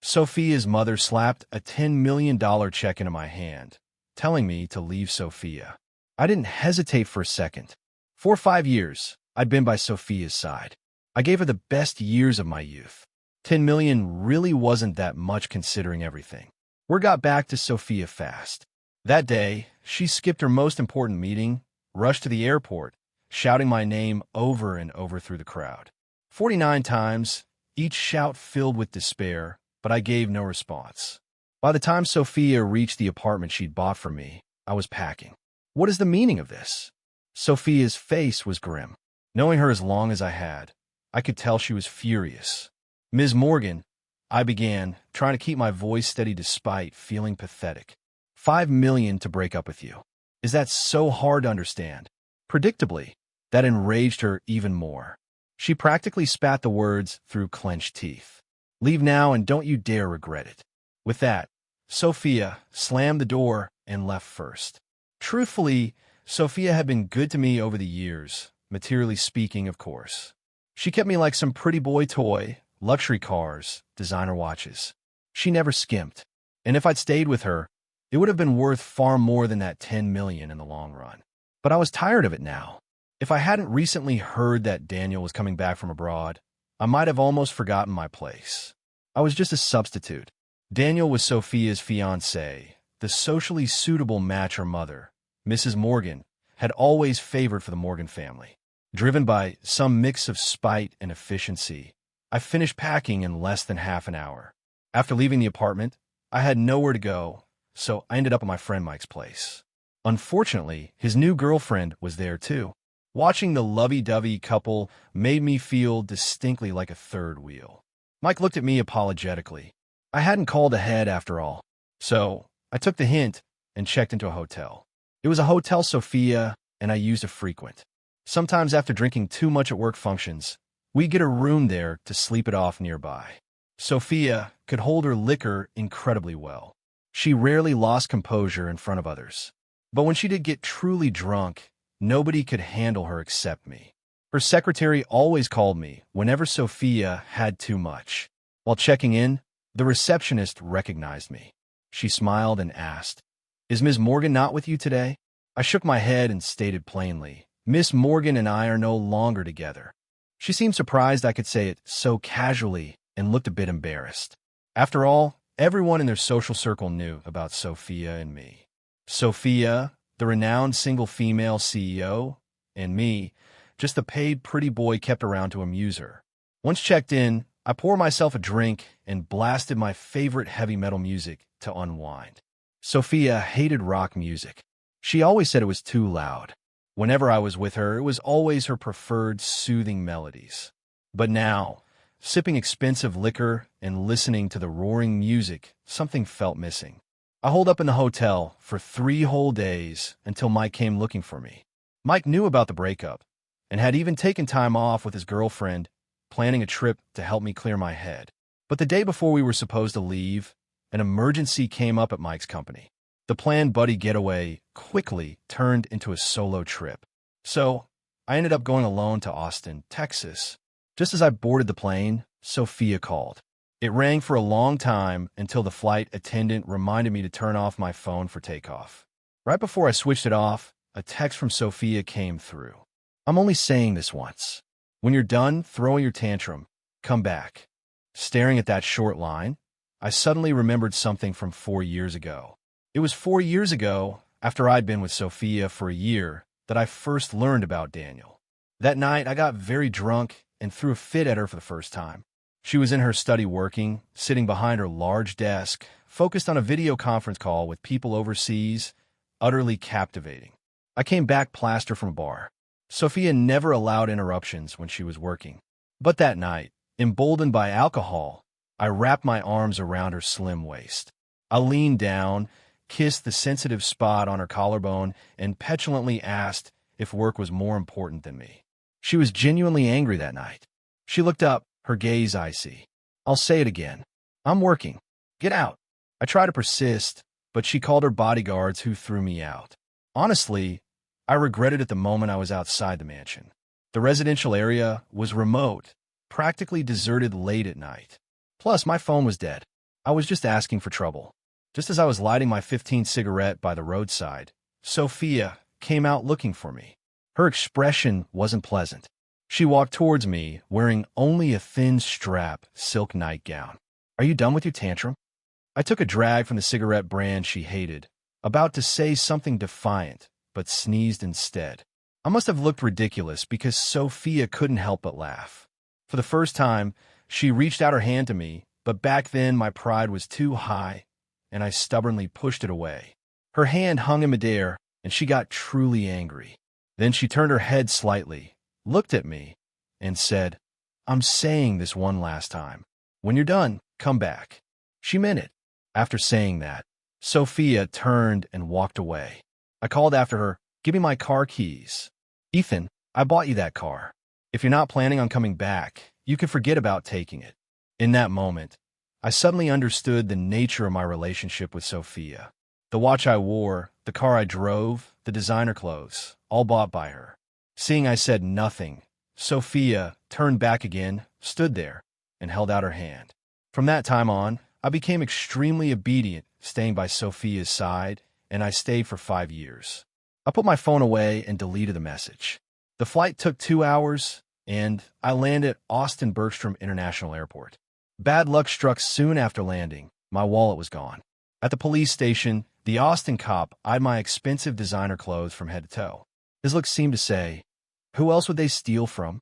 Sophia's mother slapped a $10 million check into my hand, telling me to leave Sophia. I didn't hesitate for a second. For 5 years, I'd been by Sophia's side. I gave her the best years of my youth. 10 million really wasn't that much considering everything. Word got back to Sophia fast. That day, she skipped her most important meeting, rushed to the airport, shouting my name over and over through the crowd. 49 times, each shout filled with despair, but I gave no response. By the time Sophia reached the apartment she'd bought for me, I was packing. What is the meaning of this? Sophia's face was grim. Knowing her as long as I had, I could tell she was furious. Ms. Morgan, I began, trying to keep my voice steady despite feeling pathetic. 5 million to break up with you. Is that so hard to understand? Predictably, that enraged her even more. She practically spat the words through clenched teeth. Leave now and don't you dare regret it. With that, Sophia slammed the door and left first. Truthfully, Sophia had been good to me over the years, materially speaking, of course. She kept me like some pretty boy toy, luxury cars, designer watches. She never skimped. And if I'd stayed with her, it would have been worth far more than that 10 million in the long run. But I was tired of it now. If I hadn't recently heard that Daniel was coming back from abroad, I might have almost forgotten my place. I was just a substitute. Daniel was Sophia's fiancé, the socially suitable match her mother, Mrs. Morgan, had always favored for the Morgan family. Driven by some mix of spite and efficiency, I finished packing in less than half an hour. After leaving the apartment, I had nowhere to go, so I ended up at my friend Mike's place. Unfortunately, his new girlfriend was there too. Watching the lovey-dovey couple made me feel distinctly like a third wheel. Mike looked at me apologetically. I hadn't called ahead after all, so I took the hint and checked into a hotel. It was a Hotel Sophia, and I used a frequent. Sometimes after drinking too much at work functions, we get a room there to sleep it off nearby. Sophia could hold her liquor incredibly well. She rarely lost composure in front of others. But when she did get truly drunk, nobody could handle her except me. Her secretary always called me whenever Sophia had too much. While checking in, the receptionist recognized me. She smiled and asked, "Is Ms. Morgan not with you today?" I shook my head and stated plainly, "Miss Morgan and I are no longer together." She seemed surprised I could say it so casually and looked a bit embarrassed. After all, everyone in their social circle knew about Sophia and me. Sophia, the renowned single female CEO, and me, just the paid pretty boy kept around to amuse her. Once checked in, I poured myself a drink and blasted my favorite heavy metal music to unwind. Sophia hated rock music. She always said it was too loud. Whenever I was with her, it was always her preferred soothing melodies. But now, sipping expensive liquor and listening to the roaring music, something felt missing. I holed up in the hotel for 3 whole days until Mike came looking for me. Mike knew about the breakup and had even taken time off with his girlfriend, planning a trip to help me clear my head. But the day before we were supposed to leave, an emergency came up at Mike's company. The planned buddy getaway quickly turned into a solo trip. So I ended up going alone to Austin, Texas. Just as I boarded the plane, Sophia called. It rang for a long time until the flight attendant reminded me to turn off my phone for takeoff. Right before I switched it off, a text from Sophia came through. "I'm only saying this once. When you're done throwing your tantrum, come back." Staring at that short line, I suddenly remembered something from 4 years ago. It was 4 years ago, after I'd been with Sophia for a year, that I first learned about Daniel. That night, I got very drunk and threw a fit at her for the first time. She was in her study working, sitting behind her large desk, focused on a video conference call with people overseas, utterly captivating. I came back plastered from a bar. Sophia never allowed interruptions when she was working. But that night, emboldened by alcohol, I wrapped my arms around her slim waist. I leaned down, kissed the sensitive spot on her collarbone, and petulantly asked if work was more important than me. She was genuinely angry that night. She looked up, her gaze icy. "I'll say it again. I'm working. Get out." I tried to persist, but she called her bodyguards who threw me out. Honestly, I regretted it the moment I was outside the mansion. The residential area was remote, practically deserted late at night. Plus, my phone was dead. I was just asking for trouble. Just as I was lighting my 15th cigarette by the roadside, Sophia came out looking for me. Her expression wasn't pleasant. She walked towards me, wearing only a thin strap silk nightgown. "Are you done with your tantrum?" I took a drag from the cigarette brand she hated, about to say something defiant, but sneezed instead. I must have looked ridiculous because Sophia couldn't help but laugh. For the first time, she reached out her hand to me, but back then my pride was too high, and I stubbornly pushed it away. Her hand hung in midair, and she got truly angry. Then she turned her head slightly, looked at me, and said, "I'm saying this one last time. When you're done, come back." She meant it. After saying that, Sophia turned and walked away. I called after her, "Give me my car keys." "Ethan, I bought you that car. If you're not planning on coming back, you can forget about taking it." In that moment, I suddenly understood the nature of my relationship with Sophia. The watch I wore, the car I drove, the designer clothes, all bought by her. Seeing I said nothing, Sophia turned back again, stood there, and held out her hand. From that time on, I became extremely obedient, staying by Sophia's side, and I stayed for 5 years. I put my phone away and deleted the message. The flight took 2 hours, and I landed at Austin Bergstrom International Airport. Bad luck struck soon after landing. My wallet was gone. At the police station, the Austin cop eyed my expensive designer clothes from head to toe. His look seemed to say, "Who else would they steal from?"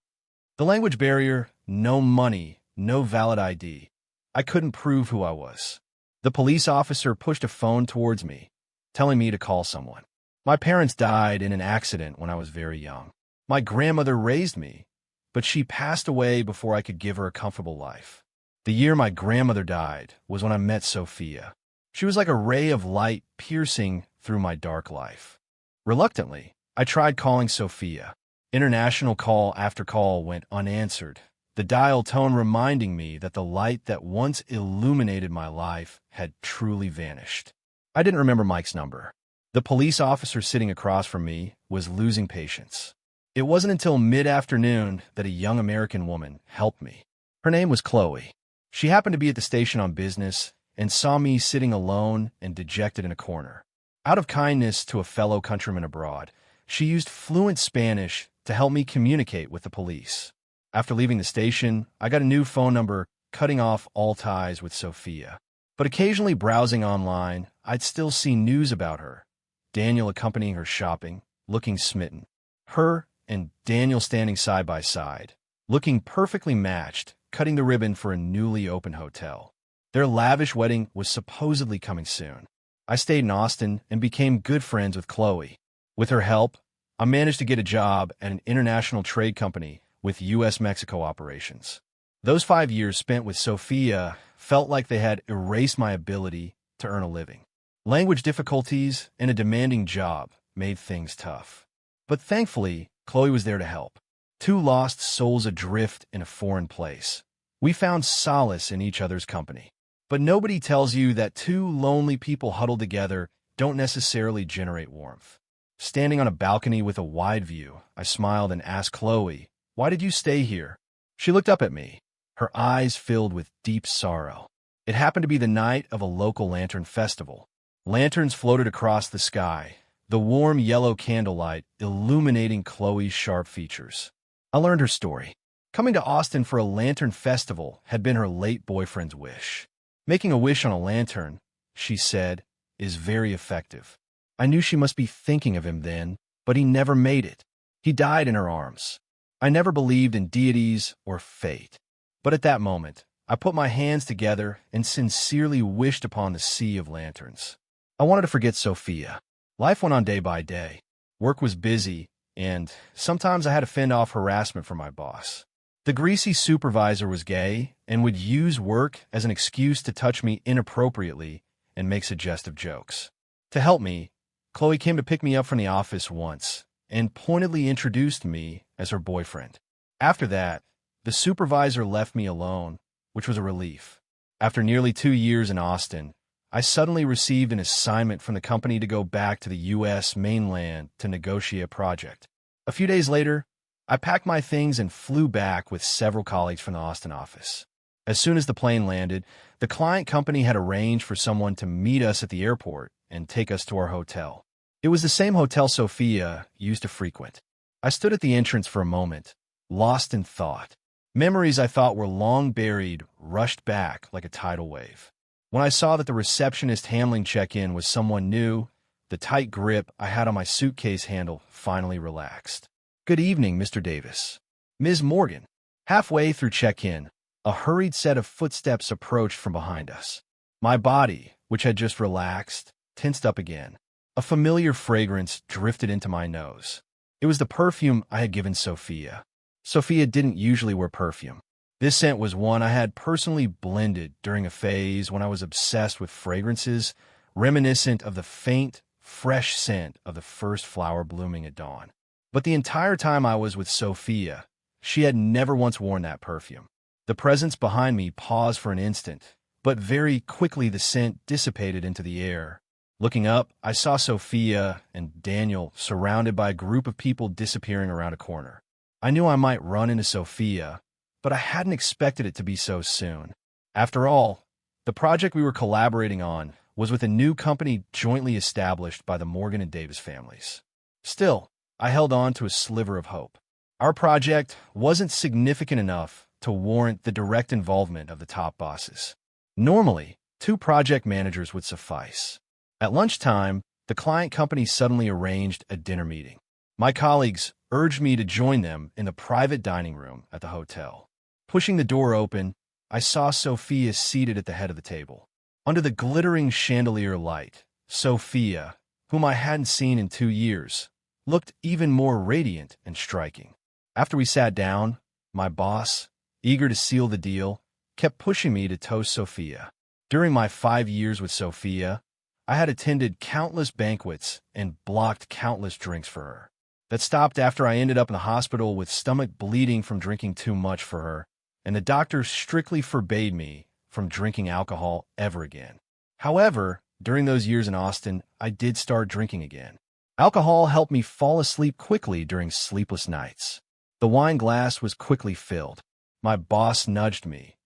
The language barrier, no money, no valid ID. I couldn't prove who I was. The police officer pushed a phone towards me, telling me to call someone. My parents died in an accident when I was very young. My grandmother raised me, but she passed away before I could give her a comfortable life. The year my grandmother died was when I met Sophia. She was like a ray of light piercing through my dark life. Reluctantly, I tried calling Sophia. International call after call went unanswered, the dial tone reminding me that the light that once illuminated my life had truly vanished. I didn't remember Mike's number. The police officer sitting across from me was losing patience. It wasn't until mid-afternoon that a young American woman helped me. Her name was Chloe. She happened to be at the station on business and saw me sitting alone and dejected in a corner. Out of kindness to a fellow countryman abroad, she used fluent Spanish to help me communicate with the police. After leaving the station, I got a new phone number, cutting off all ties with Sophia. But occasionally browsing online, I'd still see news about her. Daniel accompanying her shopping, looking smitten. Her and Daniel standing side by side, looking perfectly matched, cutting the ribbon for a newly opened hotel. Their lavish wedding was supposedly coming soon. I stayed in Austin and became good friends with Chloe. With her help, I managed to get a job at an international trade company with U.S.-Mexico operations. Those 5 years spent with Sophia felt like they had erased my ability to earn a living. Language difficulties and a demanding job made things tough. But thankfully, Chloe was there to help. Two lost souls adrift in a foreign place. We found solace in each other's company. But nobody tells you that two lonely people huddled together don't necessarily generate warmth. Standing on a balcony with a wide view, I smiled and asked Chloe, "Why did you stay here?" She looked up at me, her eyes filled with deep sorrow. It happened to be the night of a local lantern festival. Lanterns floated across the sky, the warm yellow candlelight illuminating Chloe's sharp features. I learned her story. Coming to Austin for a lantern festival had been her late boyfriend's wish. Making a wish on a lantern, she said, is very effective. I knew she must be thinking of him then, but he never made it. He died in her arms. I never believed in deities or fate. But at that moment, I put my hands together and sincerely wished upon the sea of lanterns. I wanted to forget Sophia. Life went on day by day. Work was busy, and sometimes I had to fend off harassment from my boss. The greasy supervisor was gay and would use work as an excuse to touch me inappropriately and make suggestive jokes. To help me, Chloe came to pick me up from the office once and pointedly introduced me as her boyfriend. After that, the supervisor left me alone, which was a relief. After nearly 2 years in Austin, I suddenly received an assignment from the company to go back to the U.S. mainland to negotiate a project. A few days later, I packed my things and flew back with several colleagues from the Austin office. As soon as the plane landed, the client company had arranged for someone to meet us at the airport and take us to our hotel. It was the same hotel Sophia used to frequent. I stood at the entrance for a moment, lost in thought. Memories I thought were long buried rushed back like a tidal wave. When I saw that the receptionist handling check-in was someone new, the tight grip I had on my suitcase handle finally relaxed. "Good evening, Mr. Davis." "Ms. Morgan." Halfway through check-in, a hurried set of footsteps approached from behind us. My body, which had just relaxed, tensed up again. A familiar fragrance drifted into my nose. It was the perfume I had given Sophia. Sophia didn't usually wear perfume. This scent was one I had personally blended during a phase when I was obsessed with fragrances, reminiscent of the faint, fresh scent of the first flower blooming at dawn. But the entire time I was with Sophia, she had never once worn that perfume. The presence behind me paused for an instant, but very quickly the scent dissipated into the air. Looking up, I saw Sophia and Daniel surrounded by a group of people disappearing around a corner. I knew I might run into Sophia, but I hadn't expected it to be so soon. After all, the project we were collaborating on was with a new company jointly established by the Morgan and Davis families. Still, I held on to a sliver of hope. Our project wasn't significant enough to warrant the direct involvement of the top bosses. Normally, 2 project managers would suffice. At lunchtime, the client company suddenly arranged a dinner meeting. My colleagues urged me to join them in the private dining room at the hotel. Pushing the door open, I saw Sophia seated at the head of the table. Under the glittering chandelier light, Sophia, whom I hadn't seen in 2 years, looked even more radiant and striking. After we sat down, my boss, eager to seal the deal, kept pushing me to toast Sophia. During my 5 years with Sophia, I had attended countless banquets and blocked countless drinks for her. That stopped after I ended up in the hospital with stomach bleeding from drinking too much for her, and the doctor strictly forbade me from drinking alcohol ever again. However, during those years in Austin, I did start drinking again. Alcohol helped me fall asleep quickly during sleepless nights. The wine glass was quickly filled. My boss nudged me,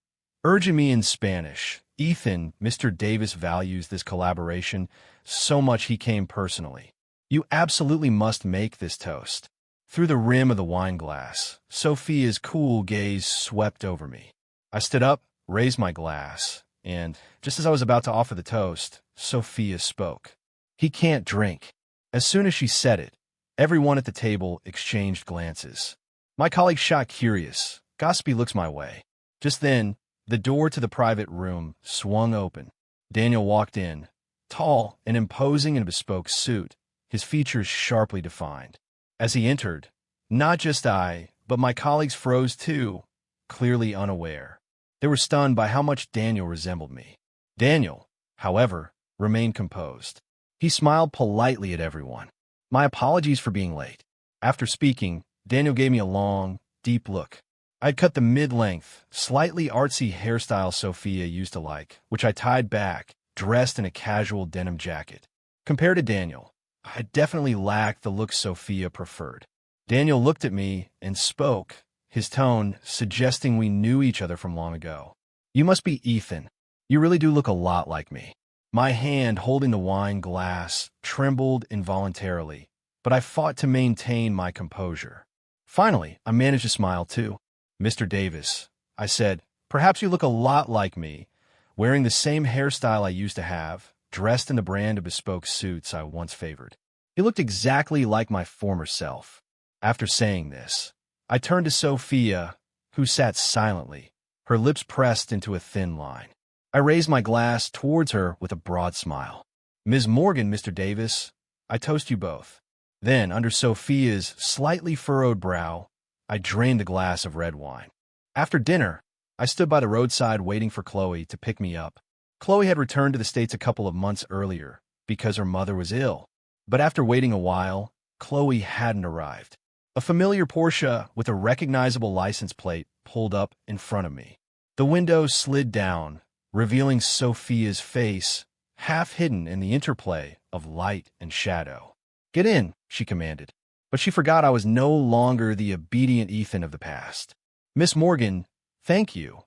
urging me in Spanish, "Ethan, Mr. Davis values this collaboration so much he came personally. You absolutely must make this toast." Through the rim of the wine glass, Sophia's cool gaze swept over me. I stood up, raised my glass, and, just as I was about to offer the toast, Sophia spoke. "He can't drink." As soon as she said it, everyone at the table exchanged glances. My colleague shot curious, gossipy looks my way. Just then, the door to the private room swung open. Daniel walked in, tall and imposing in a bespoke suit, his features sharply defined. As he entered, not just I, but my colleagues froze too, clearly unaware. They were stunned by how much Daniel resembled me. Daniel, however, remained composed. He smiled politely at everyone. "My apologies for being late." After speaking, Daniel gave me a long, deep look. I'd cut the mid-length, slightly artsy hairstyle Sophia used to like, which I tied back, dressed in a casual denim jacket. Compared to Daniel, I definitely lacked the look Sophia preferred. Daniel looked at me and spoke, his tone suggesting we knew each other from long ago. "You must be Ethan. You really do look a lot like me." My hand holding the wine glass trembled involuntarily, but I fought to maintain my composure. Finally, I managed to smile too. "Mr. Davis," I said, "perhaps you look a lot like me, wearing the same hairstyle I used to have, dressed in the brand of bespoke suits I once favored." He looked exactly like my former self. After saying this, I turned to Sophia, who sat silently, her lips pressed into a thin line. I raised my glass towards her with a broad smile. "Ms. Morgan, Mr. Davis, I toast you both." Then, under Sophia's slightly furrowed brow, I drained the glass of red wine. After dinner, I stood by the roadside waiting for Chloe to pick me up. Chloe had returned to the States a couple of months earlier because her mother was ill. But after waiting a while, Chloe hadn't arrived. A familiar Porsche with a recognizable license plate pulled up in front of me. The window slid down, revealing Sophia's face, half hidden in the interplay of light and shadow. "Get in," she commanded. But she forgot I was no longer the obedient Ethan of the past. "Miss Morgan, thank you.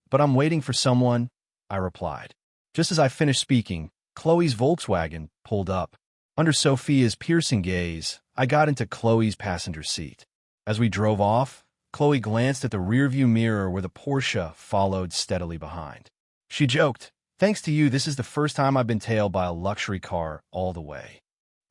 But I'm waiting for someone, I replied. Just as I finished speaking, Chloe's Volkswagen pulled up. Under Sophia's piercing gaze, I got into Chloe's passenger seat. As we drove off, Chloe glanced at the rearview mirror where the Porsche followed steadily behind. She joked, "Thanks to you, this is the first time I've been tailed by a luxury car all the way."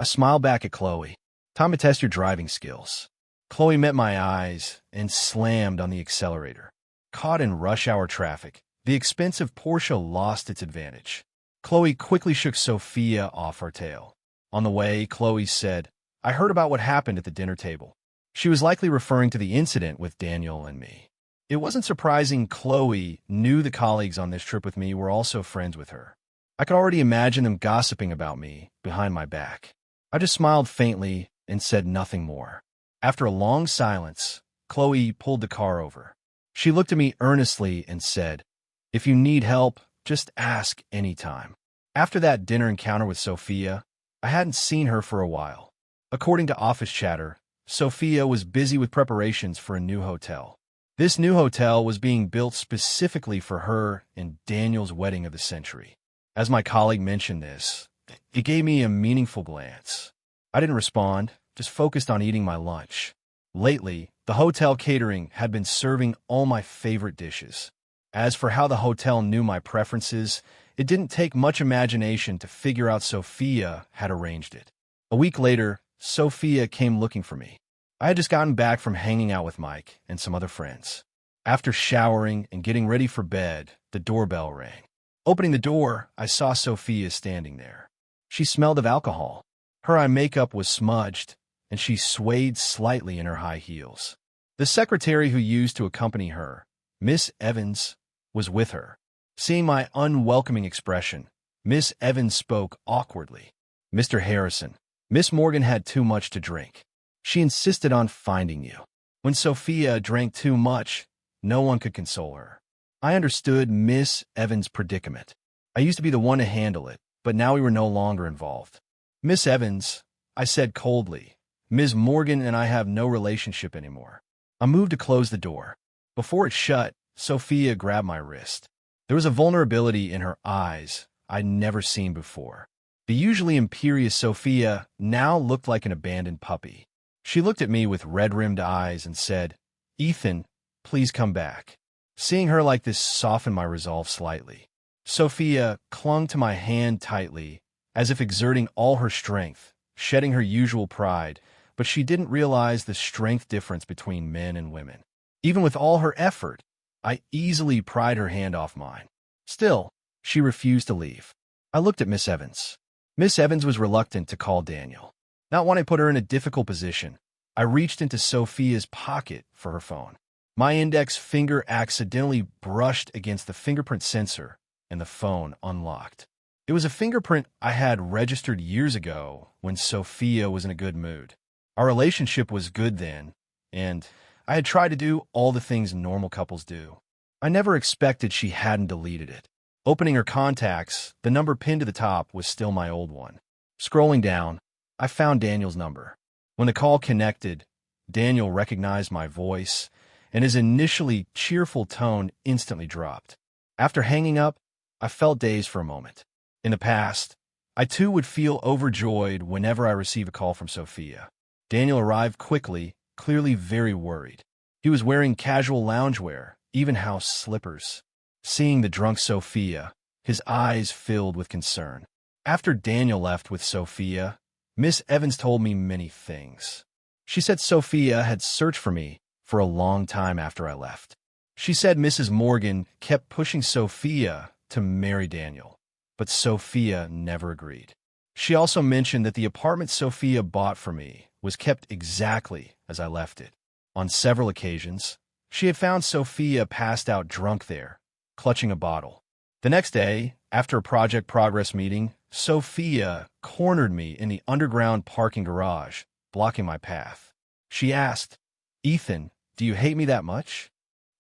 I smiled back at Chloe. "Time to test your driving skills." Chloe met my eyes and slammed on the accelerator. Caught in rush hour traffic, the expensive Porsche lost its advantage. Chloe quickly shook Sophia off her tail. On the way, Chloe said, "I heard about what happened at the dinner table." She was likely referring to the incident with Daniel and me. It wasn't surprising Chloe knew the colleagues on this trip with me were also friends with her. I could already imagine them gossiping about me behind my back. I just smiled faintly and said nothing more. After a long silence, Chloe pulled the car over. She looked at me earnestly and said, "If you need help, just ask anytime." After that dinner encounter with Sophia, I hadn't seen her for a while. According to office chatter, Sophia was busy with preparations for a new hotel. This new hotel was being built specifically for her and Daniel's wedding of the century. As my colleague mentioned this, it gave me a meaningful glance. I didn't respond, just focused on eating my lunch. Lately, the hotel catering had been serving all my favorite dishes. As for how the hotel knew my preferences, it didn't take much imagination to figure out Sophia had arranged it. A week later, Sophia came looking for me. I had just gotten back from hanging out with Mike and some other friends. After showering and getting ready for bed, the doorbell rang. Opening the door, I saw Sophia standing there. She smelled of alcohol. Her eye makeup was smudged, and she swayed slightly in her high heels. The secretary who used to accompany her, Miss Evans, was with her. Seeing my unwelcoming expression, Miss Evans spoke awkwardly. "Mr. Harrison, Miss Morgan had too much to drink. She insisted on finding you." When Sophia drank too much, no one could console her. I understood Miss Evans' predicament. I used to be the one to handle it, but now we were no longer involved. "Miss Evans," I said coldly, "Ms. Morgan and I have no relationship anymore." I moved to close the door. Before it shut, Sophia grabbed my wrist. There was a vulnerability in her eyes I'd never seen before. The usually imperious Sophia now looked like an abandoned puppy. She looked at me with red-rimmed eyes and said, "Ethan, please come back." Seeing her like this softened my resolve slightly. Sophia clung to my hand tightly, as if exerting all her strength, shedding her usual pride, but she didn't realize the strength difference between men and women. Even with all her effort, I easily pried her hand off mine. Still, she refused to leave. I looked at Miss Evans. Miss Evans was reluctant to call Daniel. Not wanting to put her in a difficult position, I reached into Sophia's pocket for her phone. My index finger accidentally brushed against the fingerprint sensor, and the phone unlocked. It was a fingerprint I had registered years ago when Sophia was in a good mood. Our relationship was good then, and I had tried to do all the things normal couples do. I never expected she hadn't deleted it. Opening her contacts, the number pinned to the top was still my old one. Scrolling down, I found Daniel's number. When the call connected, Daniel recognized my voice, and his initially cheerful tone instantly dropped. After hanging up, I felt dazed for a moment. In the past, I too would feel overjoyed whenever I received a call from Sophia. Daniel arrived quickly, clearly very worried. He was wearing casual loungewear, even house slippers. Seeing the drunk Sophia, his eyes filled with concern. After Daniel left with Sophia, Miss Evans told me many things. She said Sophia had searched for me for a long time after I left. She said Mrs. Morgan kept pushing Sophia to marry Daniel, but Sophia never agreed. She also mentioned that the apartment Sophia bought for me was kept exactly as I left it. On several occasions, she had found Sophia passed out drunk there, clutching a bottle. The next day, after a project progress meeting, Sophia cornered me in the underground parking garage, blocking my path. She asked, "Ethan, do you hate me that much?"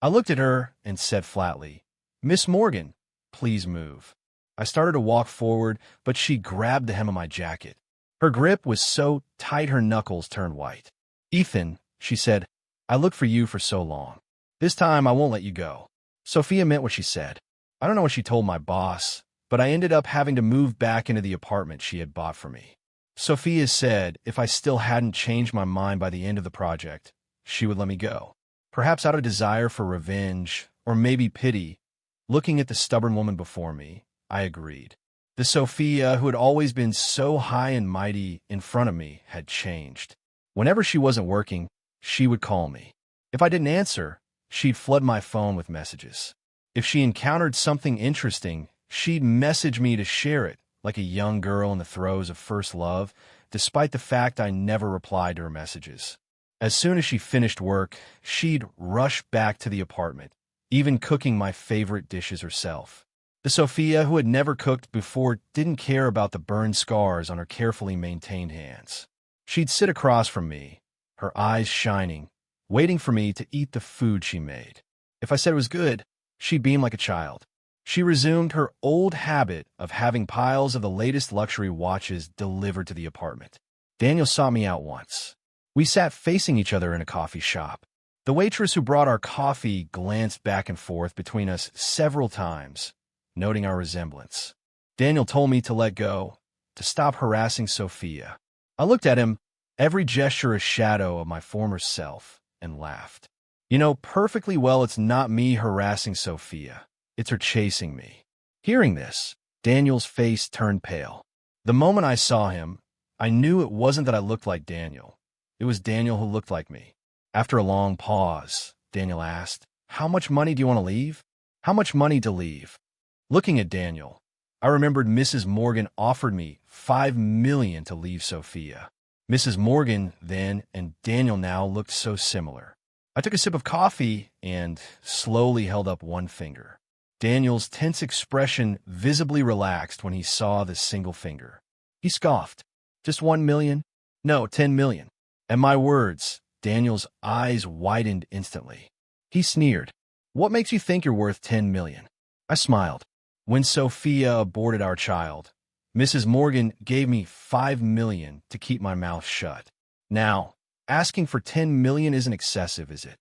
I looked at her and said flatly, "Miss Morgan, please move." I started to walk forward, but she grabbed the hem of my jacket. Her grip was so tight her knuckles turned white. "Ethan," she said, "I looked for you for so long. This time I won't let you go." Sophia meant what she said. I don't know what she told my boss, but I ended up having to move back into the apartment she had bought for me. Sophia said if I still hadn't changed my mind by the end of the project, she would let me go. Perhaps out of desire for revenge, or maybe pity. Looking at the stubborn woman before me, I agreed. The Sophia who had always been so high and mighty in front of me had changed. Whenever she wasn't working, she would call me. If I didn't answer, she'd flood my phone with messages. If she encountered something interesting, she'd message me to share it, like a young girl in the throes of first love, despite the fact I never replied to her messages. As soon as she finished work, she'd rush back to the apartment, even cooking my favorite dishes herself. The Sophia who had never cooked before didn't care about the burned scars on her carefully maintained hands. She'd sit across from me, her eyes shining, waiting for me to eat the food she made. If I said it was good, she'd beam like a child. She resumed her old habit of having piles of the latest luxury watches delivered to the apartment. Daniel sought me out once. We sat facing each other in a coffee shop. The waitress who brought our coffee glanced back and forth between us several times, noting our resemblance. Daniel told me to let go, to stop harassing Sophia. I looked at him, every gesture a shadow of my former self, and laughed. You know perfectly well it's not me harassing Sophia. It's her chasing me. Hearing this, Daniel's face turned pale. The moment I saw him, I knew it wasn't that I looked like Daniel. It was Daniel who looked like me. After a long pause, Daniel asked, "How much money do you want to leave?" "How much money to leave?" Looking at Daniel, I remembered Mrs. Morgan offered me $5 million to leave Sophia. Mrs. Morgan then and Daniel now looked so similar. I took a sip of coffee and slowly held up one finger. Daniel's tense expression visibly relaxed when he saw the single finger. He scoffed. "Just $1 million? No, $10 million. At my words, Daniel's eyes widened instantly. He sneered. "What makes you think you're worth $10 million? I smiled. When Sophia aborted our child, Mrs. Morgan gave me $5 million to keep my mouth shut. Now, asking for $10 million isn't excessive, is it?"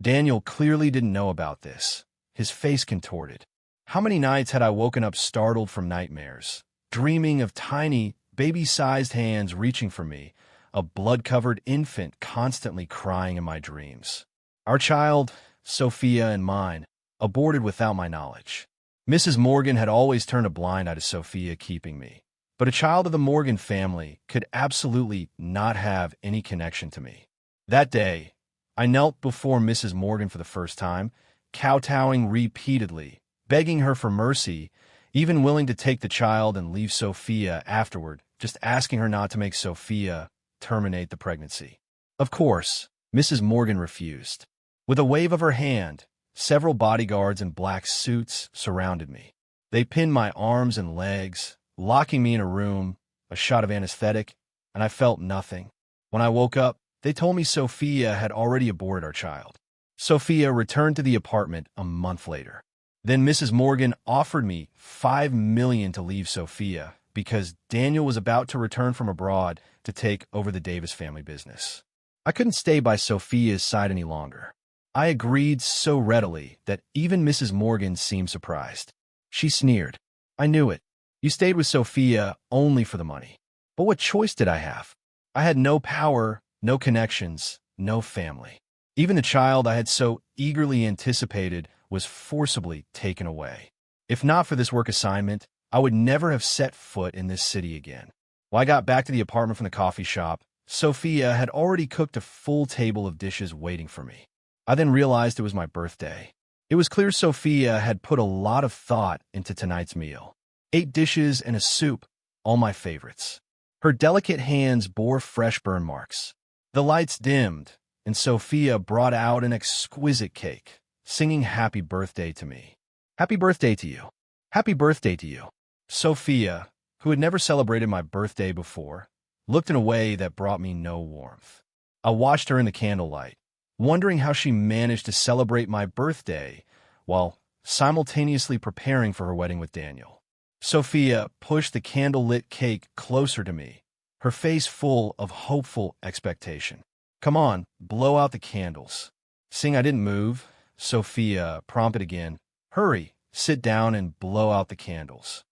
Daniel clearly didn't know about this. His face contorted. How many nights had I woken up startled from nightmares, dreaming of tiny, baby-sized hands reaching for me, a blood-covered infant constantly crying in my dreams. Our child, Sophia and mine, aborted without my knowledge. Mrs. Morgan had always turned a blind eye to Sophia keeping me, but a child of the Morgan family could absolutely not have any connection to me. That day, I knelt before Mrs. Morgan for the first time, kowtowing repeatedly, begging her for mercy, even willing to take the child and leave Sophia afterward, just asking her not to make Sophia terminate the pregnancy. Of course, Mrs. Morgan refused. With a wave of her hand, several bodyguards in black suits surrounded me. They pinned my arms and legs, locking me in a room, a shot of anesthetic, and I felt nothing. When I woke up, they told me Sophia had already aborted our child. Sophia returned to the apartment a month later. Then Mrs. Morgan offered me $5 million to leave Sophia because Daniel was about to return from abroad to take over the Davis family business. I couldn't stay by Sophia's side any longer. I agreed so readily that even Mrs. Morgan seemed surprised. She sneered. "I knew it. You stayed with Sophia only for the money. But what choice did I have? I had no power, no connections, no family. Even the child I had so eagerly anticipated was forcibly taken away. If not for this work assignment, I would never have set foot in this city again." When I got back to the apartment from the coffee shop, Sophia had already cooked a full table of dishes waiting for me. I then realized it was my birthday. It was clear Sophia had put a lot of thought into tonight's meal. 8 dishes and a soup, all my favorites. Her delicate hands bore fresh burn marks. The lights dimmed, and Sophia brought out an exquisite cake, singing happy birthday to me. "Happy birthday to you. Happy birthday to you." Sophia, who had never celebrated my birthday before, looked in a way that brought me no warmth. I watched her in the candlelight, wondering how she managed to celebrate my birthday while simultaneously preparing for her wedding with Daniel. Sophia pushed the candle-lit cake closer to me, her face full of hopeful expectation. "Come on, blow out the candles." Seeing I didn't move, Sophia prompted again. Hurry, sit down and blow out the candles.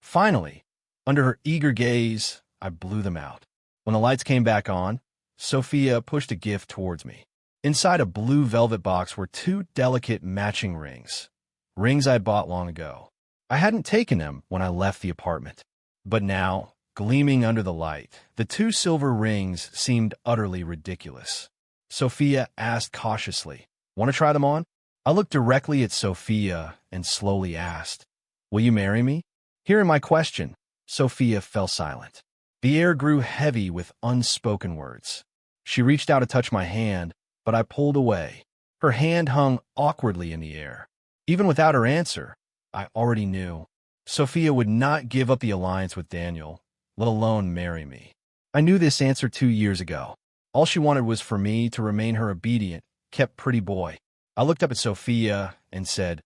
Finally, under her eager gaze, I blew them out. When the lights came back on, Sophia pushed a gift towards me. Inside a blue velvet box were two delicate matching rings. Rings I'd bought long ago. I hadn't taken them when I left the apartment. But now, gleaming under the light, the two silver rings seemed utterly ridiculous. Sophia asked cautiously, "Want to try them on?" I looked directly at Sophia and slowly asked, "Will you marry me?" Hearing my question, Sophia fell silent. The air grew heavy with unspoken words. She reached out to touch my hand, but I pulled away. Her hand hung awkwardly in the air. Even without her answer, I already knew. Sophia would not give up the alliance with Daniel, let alone marry me. I knew this answer 2 years ago. All she wanted was for me to remain her obedient, kept pretty boy. I looked up at Sophia and said,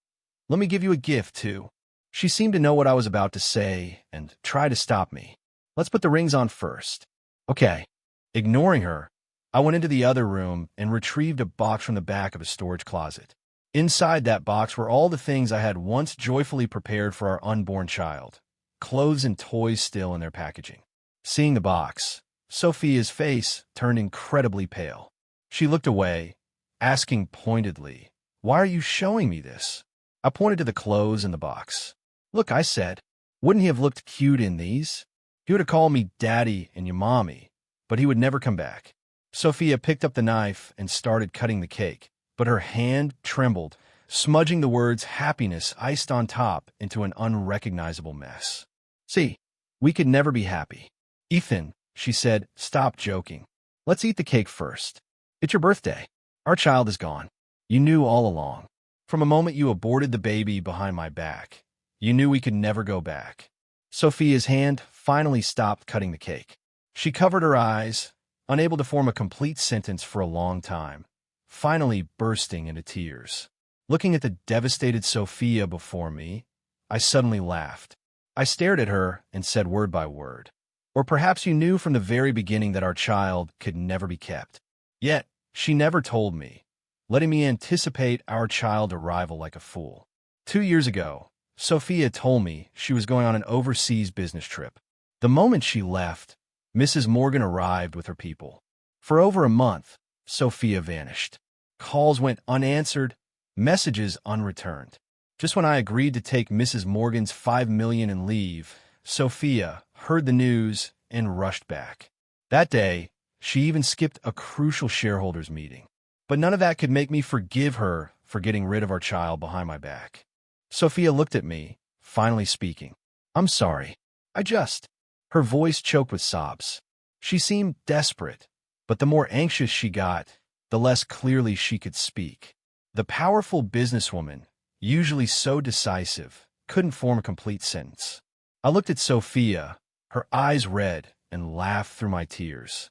"Let me give you a gift, too." She seemed to know what I was about to say and tried to stop me. "Let's put the rings on first." Okay. Ignoring her, I went into the other room and retrieved a box from the back of a storage closet. Inside that box were all the things I had once joyfully prepared for our unborn child, clothes and toys still in their packaging. Seeing the box, Sophia's face turned incredibly pale. She looked away, asking pointedly, "Why are you showing me this?" I pointed to the clothes in the box. "Look," I said, "wouldn't he have looked cute in these? He would have called me daddy and you mommy, but he would never come back." Sophia picked up the knife and started cutting the cake, but her hand trembled, smudging the words happiness iced on top into an unrecognizable mess. "See, we could never be happy." "Ethan," she said, "stop joking. Let's eat the cake first. It's your birthday. Our child is gone. You knew all along. From a moment you aborted the baby behind my back. You knew we could never go back." Sophia's hand finally stopped cutting the cake. She covered her eyes, unable to form a complete sentence for a long time, finally bursting into tears. Looking at the devastated Sophia before me, I suddenly laughed. I stared at her and said word by word, "Or perhaps you knew from the very beginning that our child could never be kept. Yet, she never told me, letting me anticipate our child's arrival like a fool." 2 years ago, Sophia told me she was going on an overseas business trip. The moment she left, Mrs. Morgan arrived with her people. For over a month, Sophia vanished. Calls went unanswered, messages unreturned. Just when I agreed to take Mrs. Morgan's $5 million in leave, Sophia heard the news and rushed back. That day, she even skipped a crucial shareholders meeting. But none of that could make me forgive her for getting rid of our child behind my back. Sophia looked at me, finally speaking. "I'm sorry. Her voice choked with sobs. She seemed desperate, but the more anxious she got, the less clearly she could speak. The powerful businesswoman, usually so decisive, couldn't form a complete sentence. I looked at Sophia, her eyes red, and laughed through my tears.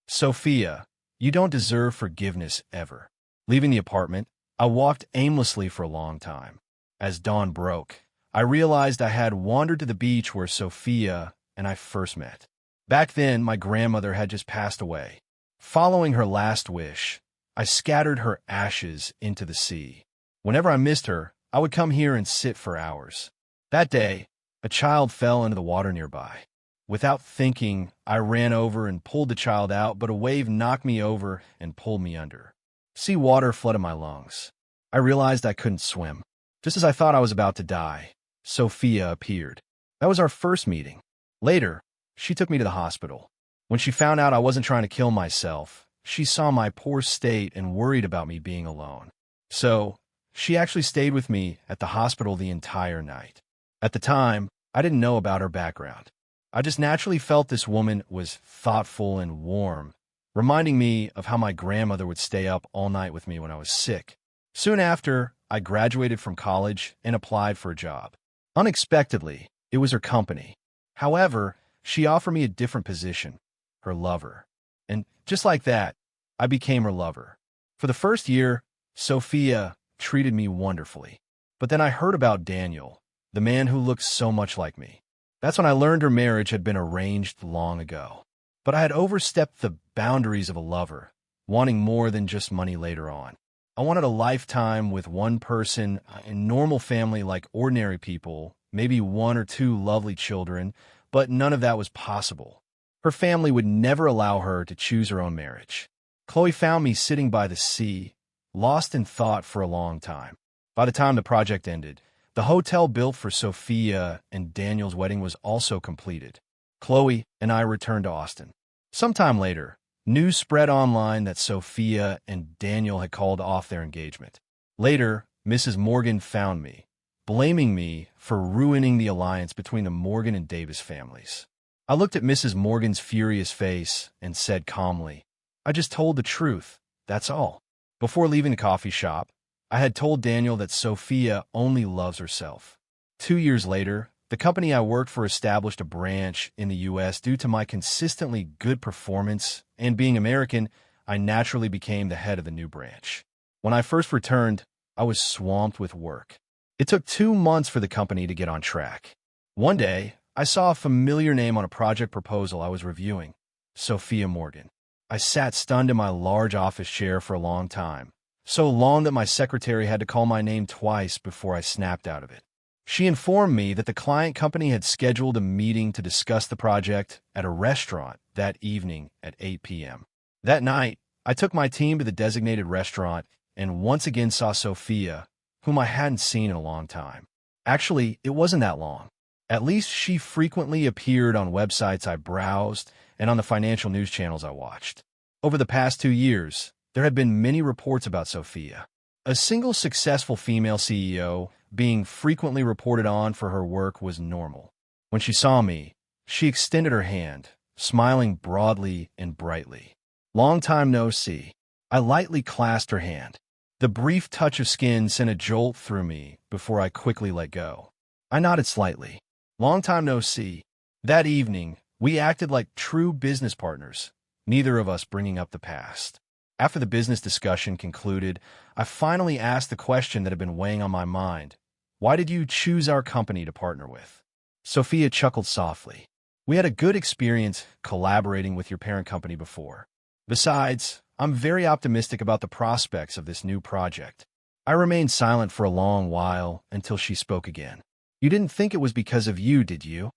"Sophia, you don't deserve forgiveness ever." Leaving the apartment, I walked aimlessly for a long time. As dawn broke, I realized I had wandered to the beach where Sophia and I first met. Back then, my grandmother had just passed away. Following her last wish, I scattered her ashes into the sea. Whenever I missed her, I would come here and sit for hours. That day, a child fell into the water nearby. Without thinking, I ran over and pulled the child out, but a wave knocked me over and pulled me under. Sea water flooded my lungs. I realized I couldn't swim. Just as I thought I was about to die, Sophia appeared. That was our first meeting. Later, she took me to the hospital. When she found out I wasn't trying to kill myself, she saw my poor state and worried about me being alone. So, she actually stayed with me at the hospital the entire night. At the time, I didn't know about her background. I just naturally felt this woman was thoughtful and warm, reminding me of how my grandmother would stay up all night with me when I was sick. Soon after, I graduated from college and applied for a job. Unexpectedly, it was her company. However, she offered me a different position, her lover. And just like that, I became her lover. For the first year, Sophia treated me wonderfully. But then I heard about Daniel, the man who looked so much like me. That's when I learned her marriage had been arranged long ago. But I had overstepped the boundaries of a lover, wanting more than just money later on. I wanted a lifetime with one person, a normal family like ordinary people, maybe one or two lovely children, but none of that was possible. Her family would never allow her to choose her own marriage. Chloe found me sitting by the sea, lost in thought for a long time. By the time the project ended, the hotel built for Sophia and Daniel's wedding was also completed. Chloe and I returned to Austin. Sometime later, news spread online that Sophia and Daniel had called off their engagement. Later, Mrs. Morgan found me, blaming me for ruining the alliance between the Morgan and Davis families. I looked at Mrs. Morgan's furious face and said calmly, "I just told the truth, that's all." Before leaving the coffee shop, I had told Daniel that Sophia only loves herself. 2 years later, the company I worked for established a branch in the U.S. Due to my consistently good performance and being American, I naturally became the head of the new branch. When I first returned, I was swamped with work. It took 2 months for the company to get on track. One day, I saw a familiar name on a project proposal I was reviewing, Sophia Morgan. I sat stunned in my large office chair for a long time, so long that my secretary had to call my name twice before I snapped out of it. She informed me that the client company had scheduled a meeting to discuss the project at a restaurant that evening at 8 p.m. That night, I took my team to the designated restaurant and once again saw Sophia, whom I hadn't seen in a long time. Actually, it wasn't that long. At least she frequently appeared on websites I browsed and on the financial news channels I watched. Over the past 2 years, there had been many reports about Sophia. A single successful female CEO being frequently reported on for her work was normal. When she saw me, she extended her hand, smiling broadly and brightly. "Long time no see." I lightly clasped her hand. The brief touch of skin sent a jolt through me before I quickly let go. I nodded slightly. "Long time no see." That evening, we acted like true business partners, neither of us bringing up the past. After the business discussion concluded, I finally asked the question that had been weighing on my mind. "Why did you choose our company to partner with?" Sophia chuckled softly. "We had a good experience collaborating with your parent company before. Besides, I'm very optimistic about the prospects of this new project." I remained silent for a long while until she spoke again. "You didn't think it was because of you, did you?"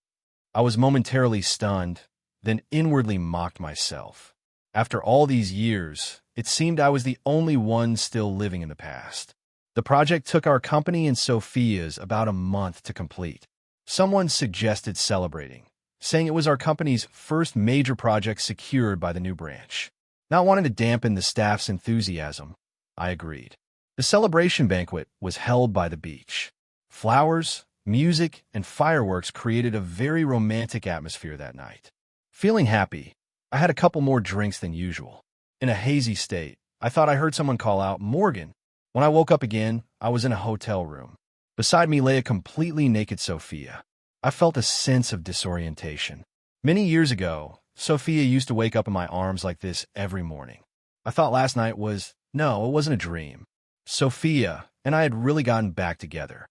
I was momentarily stunned, then inwardly mocked myself. After all these years, it seemed I was the only one still living in the past. The project took our company and Sophia's about a month to complete. Someone suggested celebrating, saying it was our company's first major project secured by the new branch. Not wanting to dampen the staff's enthusiasm, I agreed. The celebration banquet was held by the beach. Flowers, music, and fireworks created a very romantic atmosphere that night. Feeling happy, I had a couple more drinks than usual. In a hazy state, I thought I heard someone call out, "Morgan." When I woke up again, I was in a hotel room. Beside me lay a completely naked Sophia. I felt a sense of disorientation. Many years ago, Sophia used to wake up in my arms like this every morning. I thought last night was, no, it wasn't a dream. Sophia and I had really gotten back together.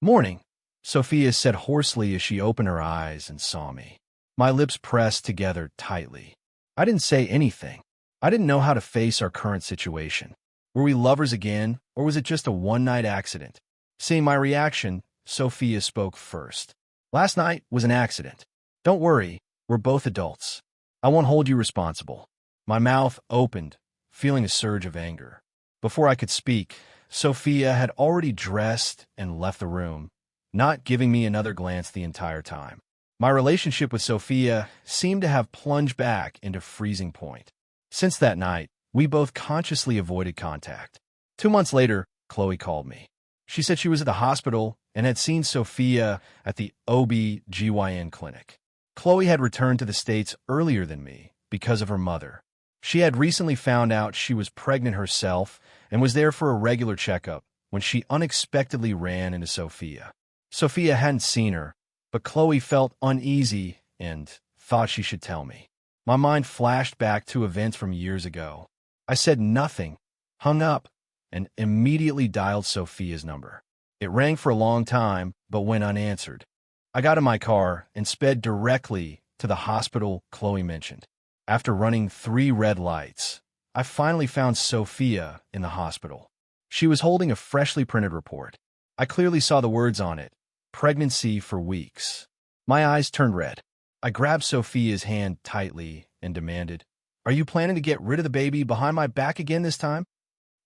"Morning," Sophia said hoarsely as she opened her eyes and saw me. My lips pressed together tightly. I didn't say anything. I didn't know how to face our current situation. Were we lovers again, or was it just a one-night accident? Seeing my reaction, Sophia spoke first. "Last night was an accident. Don't worry, we're both adults. I won't hold you responsible." My mouth opened, feeling a surge of anger. Before I could speak, Sophia had already dressed and left the room, not giving me another glance the entire time. My relationship with Sophia seemed to have plunged back into freezing point. Since that night, we both consciously avoided contact. 2 months later, Chloe called me. She said she was at the hospital and had seen Sophia at the OB/GYN clinic. Chloe had returned to the States earlier than me because of her mother. She had recently found out she was pregnant herself and was there for a regular checkup when she unexpectedly ran into Sophia. Sophia hadn't seen her, but Chloe felt uneasy and thought she should tell me. My mind flashed back to events from years ago. I said nothing, hung up, and immediately dialed Sophia's number. It rang for a long time, but went unanswered. I got in my car and sped directly to the hospital Chloe mentioned. After running 3 red lights, I finally found Sophia in the hospital. She was holding a freshly printed report. I clearly saw the words on it. Pregnancy for weeks. My eyes turned red. I grabbed Sophia's hand tightly and demanded, "Are you planning to get rid of the baby behind my back again this time?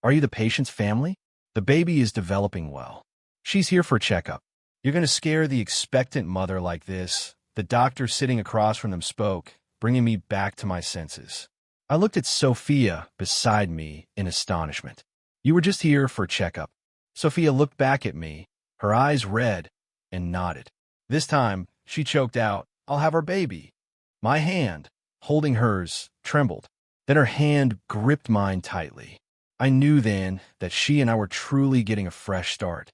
Are you the patient's family? The baby is developing well. She's here for a checkup. You're going to scare the expectant mother like this." The doctor sitting across from them spoke, bringing me back to my senses. I looked at Sophia beside me in astonishment. "You were just here for a checkup." Sophia looked back at me, her eyes red, and nodded. This time, she choked out, "I'll have our baby." My hand, holding hers, trembled. Then her hand gripped mine tightly. I knew then that she and I were truly getting a fresh start.